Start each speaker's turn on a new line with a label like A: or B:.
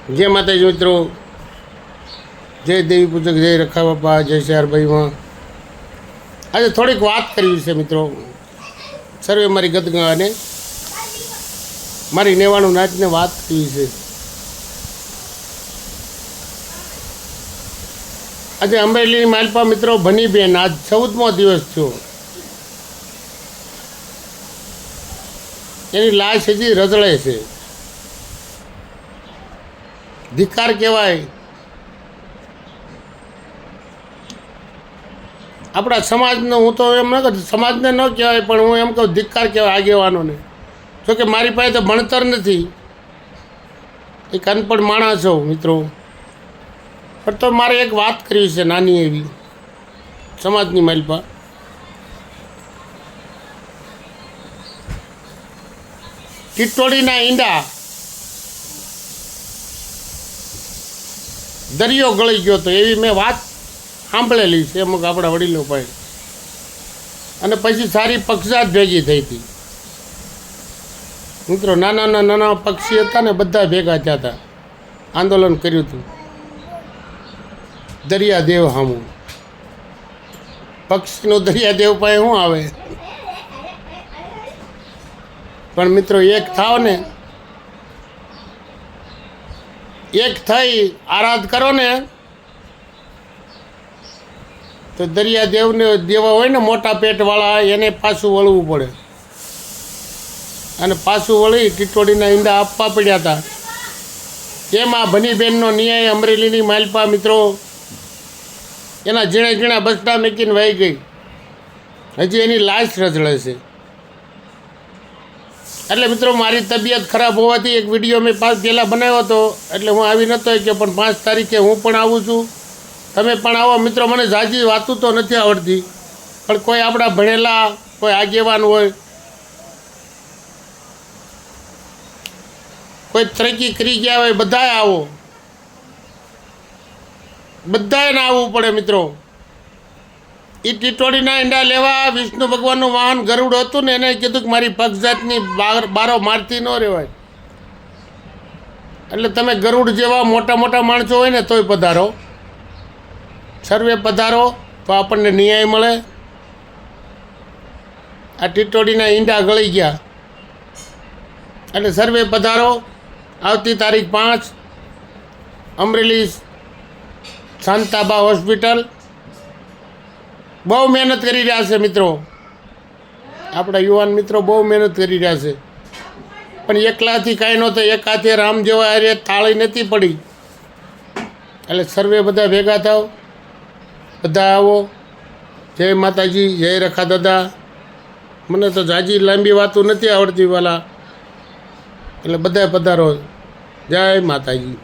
A: જય માતાજી મિત્રો, જય દેવી પૂજક, જય રખા બાપા, જય શારભાઈમાં. આજે થોડીક વાત કરવી છે મિત્રો. સર્વે મારી ગદગા અને મારી નેવાનું નાચને વાત કરવી છે. આજે અમરેલીની માલપા મિત્રો ભનીબેન, આજ 14મો દિવસ થયો. એની લાશ હજી રજળે છે. ધિક્કાર કહેવાય. આપણા સમાજનો, હું તો એમ ન કહું સમાજને ન કહેવાય, પણ હું એમ કહું ધિક્કાર કહેવાય આગેવાનોને. જોકે મારી પાસે તો ભણતર નથી, એક અનપઢ માણસ છો મિત્રો, પણ તો મારે એક વાત કરવી છે નાની એવી સમાજની માલપા. ટીટોડીના ઈંડા દરિયો ગળી ગયો હતો એવી મેં વાત સાંભળેલી છે અમુક આપણા વડીલો પાસે. અને પછી સારી પક્ષાત ભેગી થઈ હતી મિત્રો. નાના નાના પક્ષી હતા ને, બધા ભેગા થયા હતા, આંદોલન કર્યું હતું દરિયાદેવ સામું. પક્ષીનો દરિયાદેવ પાસે શું આવે? પણ મિત્રો એક થાવ ને, એક થઈ આરાધ કરો ને, તો દરિયાદેવને દેવા હોય ને મોટા પેટવાળા, એને પાછું વળવું પડે. અને પાછું વળી ટીટોડીના ઈંડા આપવા પડ્યા હતા. એમાં ભનીબેનનો ન્યાય અમરેલીની માલપા મિત્રો એના ઝીણા ઝીણા બસડા મેકીને વહી ગઈ. હજી એની લાશ રજળે છે. એટલે મિત્રો મારી તબિયત ખરાબ હોવાથી એક વિડીયો મેં પહેલાં બનાવ્યો હતો, એટલે હું આવી નહોતો કે, પણ 5 તારીખે હું પણ આવું છું, તમે પણ આવો મિત્રો. મને ઝાઝી વાતું તો નથી આવડતી, પણ કોઈ આપણા ભણેલા કોઈ આગેવાન હોય, કોઈ તરક્કી કરી ગયા હોય, બધાએ આવો, બધાએ આવવું પડે મિત્રો. એ ટીટોડીના ઈંડા લેવા વિષ્ણુ ભગવાનનું વાહન ગરુડ હતું ને, એને કીધું કે મારી પક્ષજાતની બારો મારતી ન રહેવાય. એટલે તમે ગરુડ જેવા મોટા મોટા માણસો હોય ને તોય પધારો, સર્વે પધારો, તો આપણને ન્યાય મળે. આ ટીટોડીના ઈંડા ગળી ગયા એટલે સર્વે પધારો. આવતી તારીખ 5 અમરેલી શાંતાબા હોસ્પિટલ. બહુ મહેનત કરી રહ્યા છે મિત્રો, આપણા યુવાન મિત્રો બહુ મહેનત કરી રહ્યા છે. પણ એકલાથી કાંઈ નહોતું, એક હાથે રામ જેવા અરે તાળી નથી પડી. એટલે સર્વે બધા ભેગા થાવ, બધા આવો. જય માતાજી, જય રખા દાદા. મને તો જાજી લાંબી વાતો નથી આવડતી વાલા, એટલે બધા પધારો. જય માતાજી.